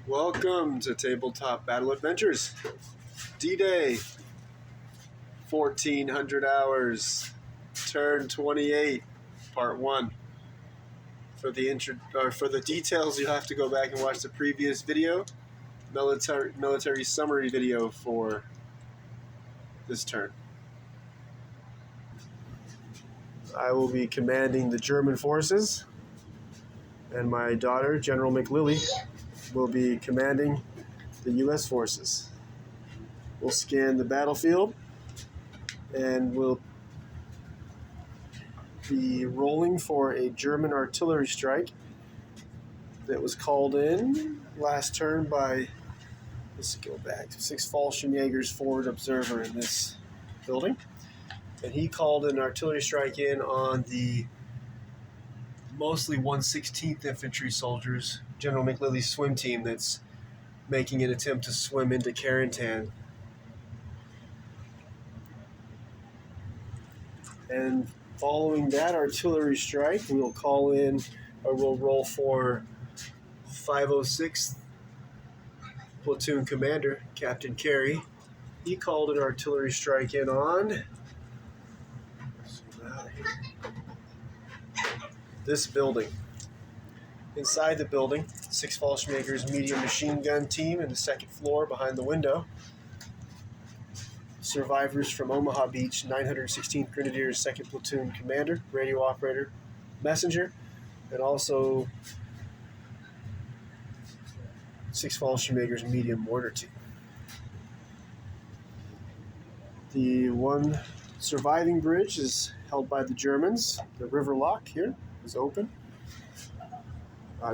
Welcome to Tabletop Battle Adventures. D-Day, 1400 hours, Turn 28, Part 1. For the details, you have to go back and watch the previous video, military summary video for this turn. I will be commanding the German forces, and my daughter, General McLily, will be commanding the U.S. forces. We'll scan the battlefield, and we'll be rolling for a German artillery strike that was called in last turn by, let's go back, 6 Fallschirmjägers forward observer in this building. And he called an artillery strike in on the mostly 116th Infantry soldiers, General McLilly's swim team that's making an attempt to swim into Carentan. And following that artillery strike, we'll call in, or we'll roll for 506th Platoon Commander, Captain Carey. He called an artillery strike in on this building. Inside the building, 6 Fallschirmjägers medium machine gun team in the second floor behind the window. Survivors from Omaha Beach, 916th Grenadiers, 2nd Platoon Commander, radio operator, messenger, and also 6 Fallschirmjägers medium mortar team. The one surviving bridge is held by the Germans. The river lock here is open.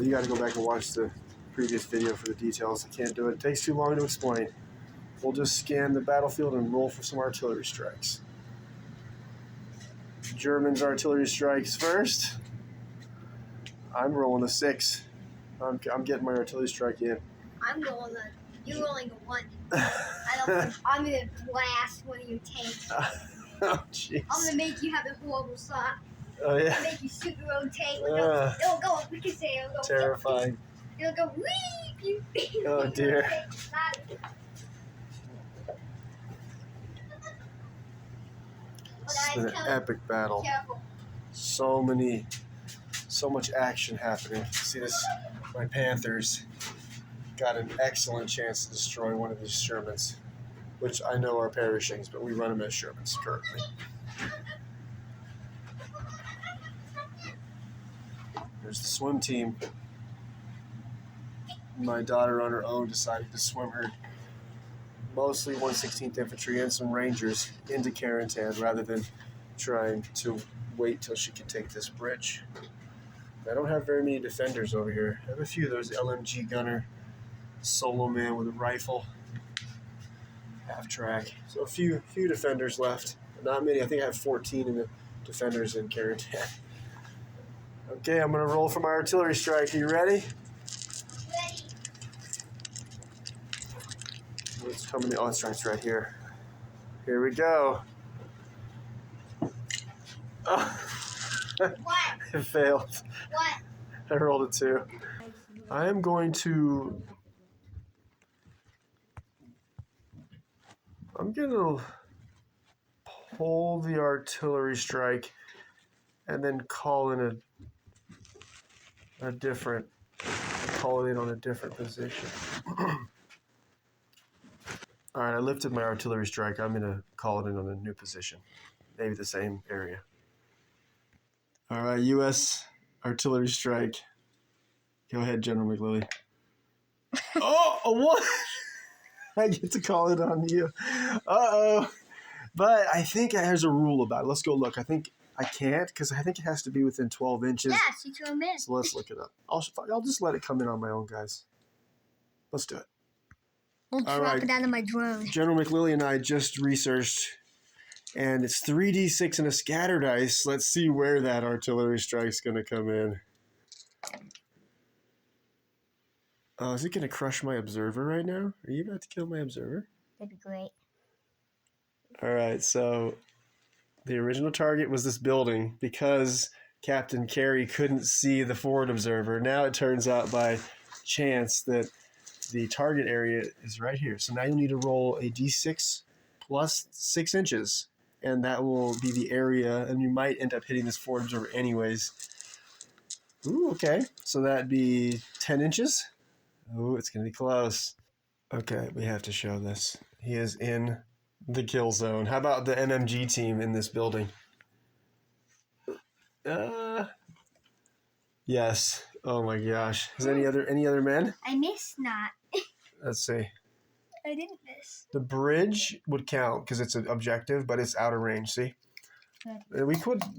You got to go back and watch the previous video for the details. I can't do it. It takes too long to explain. We'll just scan the battlefield and roll for some artillery strikes. Germans artillery strikes first. I'm rolling a 6. I'm getting my artillery strike in. I'm rolling you're rolling a 1. I'm gonna blast one of your tanks. Oh jeez. I'm gonna make you have a horrible shot. Oh yeah. I'll make you shoot your own tank. It'll go. We can say it'll go. Terrifying. It'll go. Wee. Oh dear. It's been an epic battle. Careful. So much action happening. See this? My Panthers got an excellent chance to destroy one of these Shermans, which I know are Pershings, but we run them as Shermans currently. There's the swim team. My daughter on her own decided to swim her mostly 116th Infantry and some Rangers into Carentan rather than trying to wait till she could take this bridge. I don't have very many defenders over here. I have a few. There's LMG gunner, solo man with a rifle, half track. So a few defenders left. Not many. I think I have 14 in the defenders in Carentan. Okay, I'm going to roll for my artillery strike. Are you ready? Ready. Let's come in the on strikes right here. Here we go. Oh. What? It failed. What? I rolled a 2. I am going to... I'm going to pull the artillery strike and then call in a different... call it in on a different position. All right, I lifted my artillery strike. I'm going to call it in on a new position. Maybe the same area. All right, U.S. artillery strike. Go ahead, General McLily. Oh, a 1! I get to call it on you. Uh-oh. But I think there's a rule about it. Let's go look. I think I can't because I think it has to be within 12 inches. Yes, you threw him in. So let's look it up. I'll just let it come in on my own, guys. Let's do it. We'll drop it down to my drone. General McLily and I just researched, and it's 3d6 and a scatter dice. Let's see where that artillery strike's going to come in. Oh, is it going to crush my observer right now? Are you about to kill my observer? That'd be great. All right, so the original target was this building because Captain Carey couldn't see the forward observer. Now it turns out by chance that the target area is right here. So now you'll need to roll a d6 plus 6 inches, and that will be the area, and you might end up hitting this forward observer anyways. Ooh, okay. So that'd be 10 inches. Ooh, it's going to be close. Okay, we have to show this. He is in the kill zone. How about the MMG team in this building? Yes. Oh my gosh. Is there any other men? I missed not. Let's see. I didn't miss. The bridge would count because it's an objective, but it's out of range. See,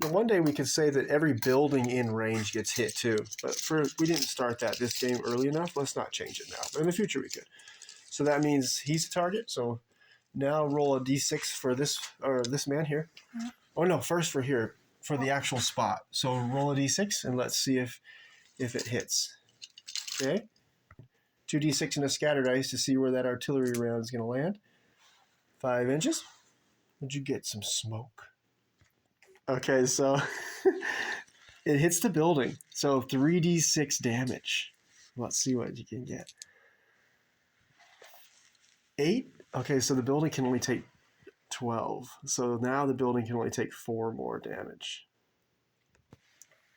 one day we could say that every building in range gets hit too. But we didn't start this game early enough. Let's not change it now. But in the future we could. So that means he's the target. So now roll a d6 for this man here. Mm-hmm. Oh no, first for the actual spot. So roll a d6 and let's see if it hits. Okay. 2d6 and a scattered dice to see where that artillery round is going to land. 5 inches. Would you get some smoke? Okay, so it hits the building. So 3d6 damage. Let's see what you can get. 8? Okay, so the building can only take 12. So now the building can only take 4 more damage.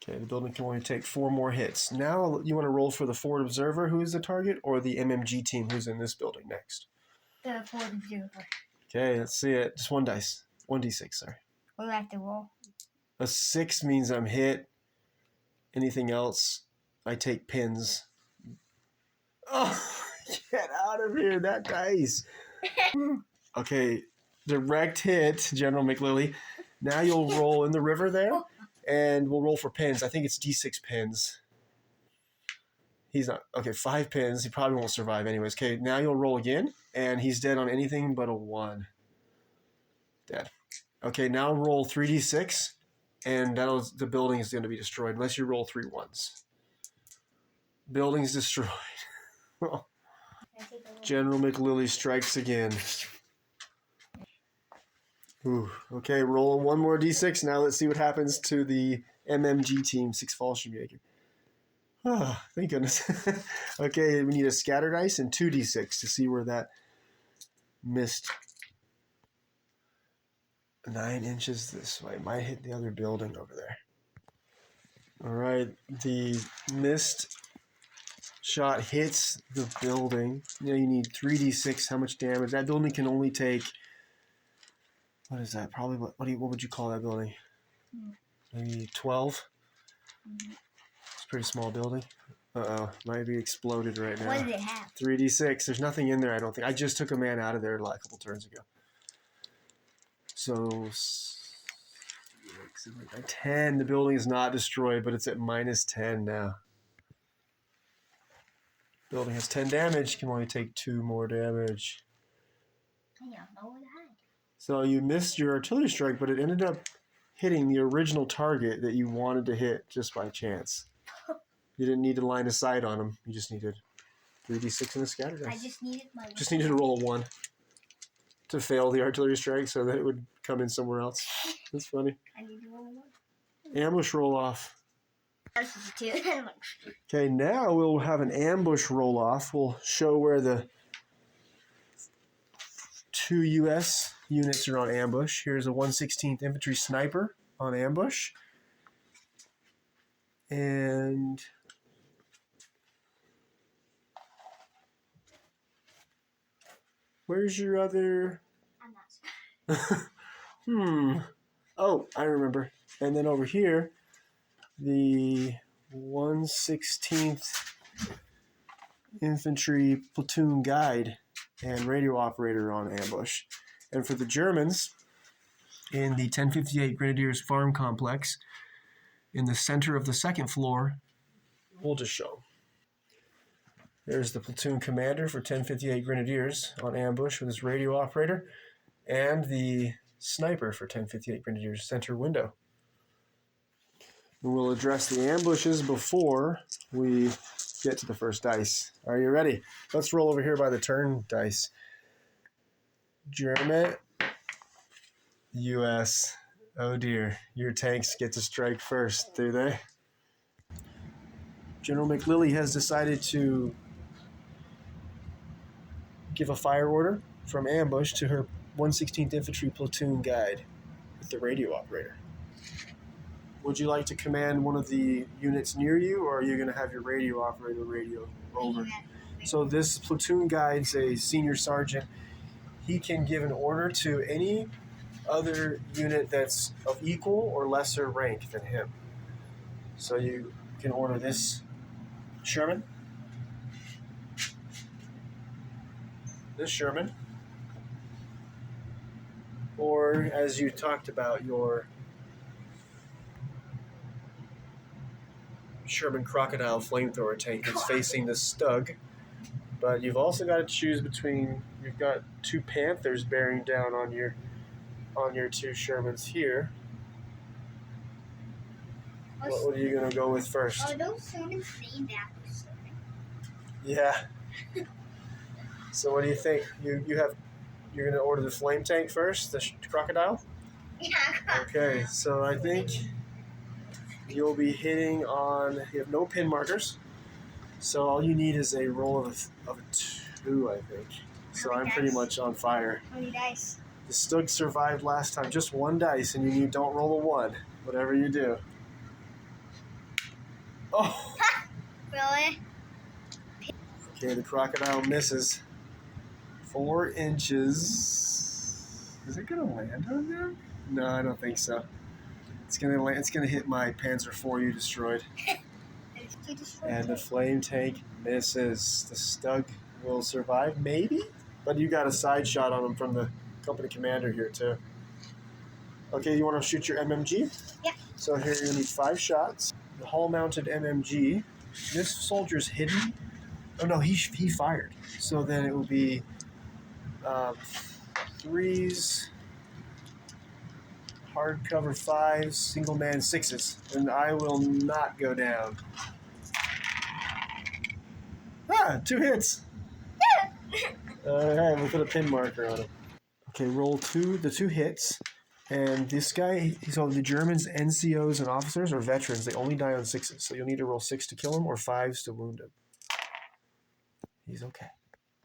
Okay, the building can only take 4 more hits. Now you want to roll for the forward observer, who is the target, or the MMG team, who's in this building next? The forward observer. Okay, let's see it. Just 1 dice. 1d6, sorry. What do I have to roll? A 6 means I'm hit. Anything else, I take pins. Oh, get out of here, that dice. Okay, direct hit, General McLilly. Now you'll roll in the river there. And we'll roll for pins. I think it's d6 pins. He's not. Okay, 5 pins. He probably won't survive anyways. Okay, now you'll roll again. And he's dead on anything but a 1. Dead. Okay, now roll 3d6. And the building is going to be destroyed unless you roll 3 1s. Building's destroyed. General McLilly strikes again. Ooh, okay, roll 1 more d6. Now let's see what happens to the MMG team. 6 Fallschirmjäger. Oh, thank goodness. Okay, we need a scatter dice and 2 d6 to see where that missed. 9 inches this way. Might hit the other building over there. All right, the missed shot hits the building. You need 3 d6. How much damage? That building can only take... What is that? Probably what would you call that building? Maybe 12? It's a pretty small building. Uh-oh. Might be exploded right now. What did it have? 3d6. There's nothing in there, I don't think. I just took a man out of there a couple turns ago. So 10. The building is not destroyed, but it's at -10 now. Building has 10 damage. Can only take 2 more damage. I don't know what I had. So you missed your artillery strike, but it ended up hitting the original target that you wanted to hit just by chance. You didn't need to line of sight on him. You just needed 3d6 and a scatter dice. I just needed to roll a 1 to fail the artillery strike so that it would come in somewhere else. That's funny. I need to roll a 1. Ambush roll off. That's just 2. Okay, now we'll have an ambush roll off. We'll show where the 2 U.S. units are on ambush. Here's a 116th Infantry Sniper on ambush. And where's your other... I'm not sure. Oh, I remember. And then over here, the 116th Infantry Platoon Guide and radio operator on ambush. And for the Germans, in the 1058 Grenadiers Farm Complex, in the center of the second floor, we'll just show. There's the platoon commander for 1058 Grenadiers on ambush with his radio operator, and the sniper for 1058 Grenadiers center window. And we'll address the ambushes before we get to the first dice. Are you ready? Let's roll over here by the turn dice. German, U.S. Oh dear, your tanks get to strike first, do they? General McLilly has decided to give a fire order from ambush to her 116th Infantry platoon guide with the radio operator. Would you like to command one of the units near you, or are you going to have your radio operator radio over? So this platoon guide's a senior sergeant. He can give an order to any other unit that's of equal or lesser rank than him. So you can order this Sherman, this Sherman, or as you talked about, your Sherman Crocodile flamethrower tank that's facing the Stug. But you've also got to choose between, you've got two Panthers bearing down on your two Shermans here. What are you going to go with first? Are those Shermans named after Sherman? Yeah. So what do you think? You're going to order the flame tank first, the Crocodile? Yeah. Okay, so I think you'll be hitting on, you have no pin markers, so all you need is a roll of a 2, I think. So I'm pretty much on fire. How many dice? The Stug survived last time, just 1 dice, and you don't roll a 1, whatever you do. Oh! Really? Okay, the Crocodile misses. 4 inches. Is it gonna land on them? No, I don't think so. It's gonna land. It's gonna hit my Panzer IV you destroyed. And the flame tank misses. The Stug will survive, maybe? But you got a side shot on him from the company commander here, too. Okay, you want to shoot your MMG? Yeah. So here you need 5 shots. The hull-mounted MMG. This soldier's hidden. Oh, no, he fired. So then it will be 3s, hardcover 5s, single man 6s. And I will not go down. 2 hits. Alright, we'll put a pin marker on him. Okay, roll the 2 hits. And this guy, so the Germans, NCOs and officers are veterans. They only die on 6s. So you'll need to roll 6 to kill him or 5s to wound him. He's okay.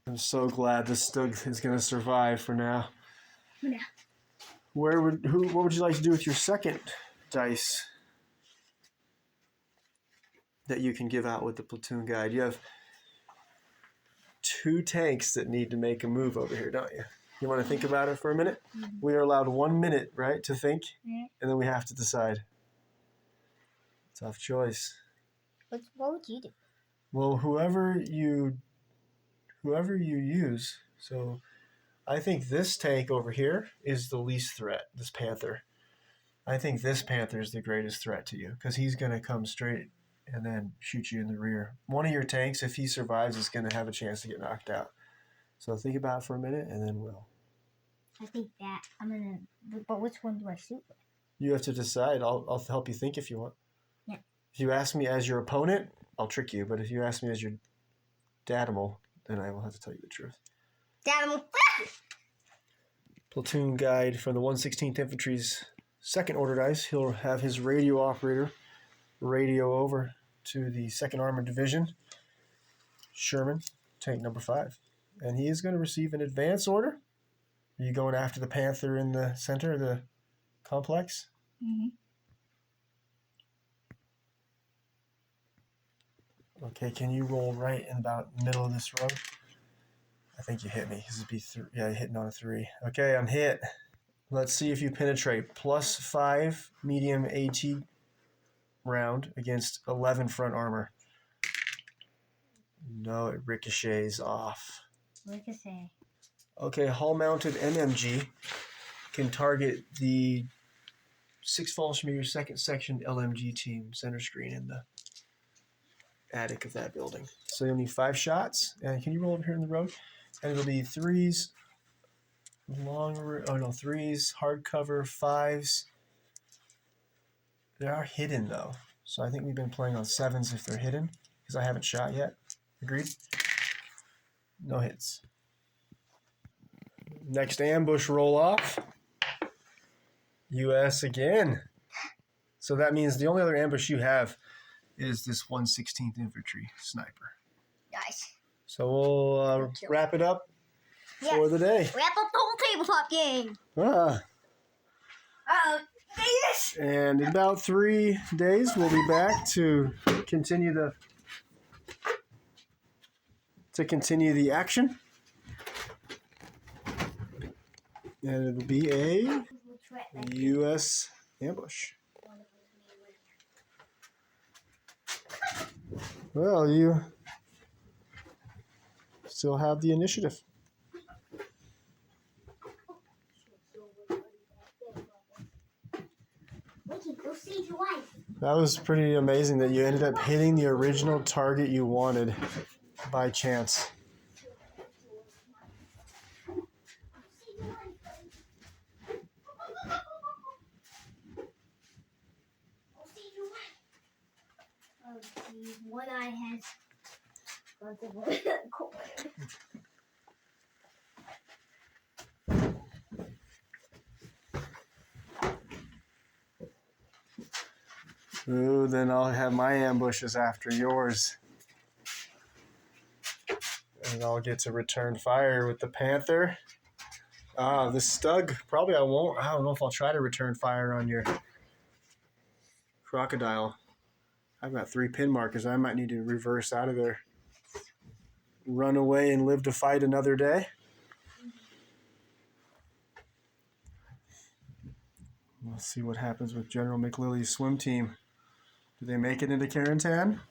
I'm so glad this Stug is going to survive for now. Yeah. What would you like to do with your second dice that you can give out with the platoon guide? You have 2 tanks that need to make a move over here, don't you? You want to think about it for a minute? Mm-hmm. We are allowed 1 minute, right, to think, and then we have to decide. Tough choice. What would you do? Well, whoever you use. So I think this tank over here is the least threat, this Panther. I think this Panther is the greatest threat to you because he's going to come straight and then shoot you in the rear. One of your tanks, if he survives, is going to have a chance to get knocked out. So think about it for a minute, and then we'll. I think that but which one do I shoot with? You have to decide. I'll help you think if you want. Yeah. If you ask me as your opponent, I'll trick you. But if you ask me as your dadimal, then I will have to tell you the truth. Dadimal. Platoon guide from the 116th Infantry's 2nd Order dice. He'll have his radio operator radio over to the 2nd Armored Division, Sherman, tank number 5. And he is going to receive an advance order. Are you going after the Panther in the center of the complex? Mm-hmm. Okay, can you roll right in about the middle of this row? I think you hit me. This would be you're hitting on a 3. Okay, I'm hit. Let's see if you penetrate. +5 medium AT round against 11 front armor. No, it ricochets off. Ricochet. Okay, hull-mounted MMG can target the 6 Fallschmier 2nd Section LMG team center screen in the attic of that building. So you'll need 5 shots. And can you roll over here in the road? And it'll be 3s, 3s, hardcover, 5s. They are hidden, though. So I think we've been playing on 7s if they're hidden, because I haven't shot yet. Agreed? No hits. Next ambush roll off. US again. So that means the only other ambush you have is this 116th Infantry sniper. Nice. So we'll wrap it up for the day. Wrap up the whole tabletop game. Ah. Yes. And in about 3 days, we'll be back to continue the action. And it'll be a U.S. ambush. Well, you still have the initiative. Go see your wife. That was pretty amazing that you ended up hitting the original target you wanted by chance. Oh, geez. One eye has gone to the corner. Ooh, then I'll have my ambushes after yours. And I'll get to return fire with the panther. The stug, probably I won't. I don't know if I'll try to return fire on your crocodile. I've got 3 pin markers. I might need to reverse out of there. Run away and live to fight another day. We'll see what happens with General McLilly's swim team. Do they make it into Carentan?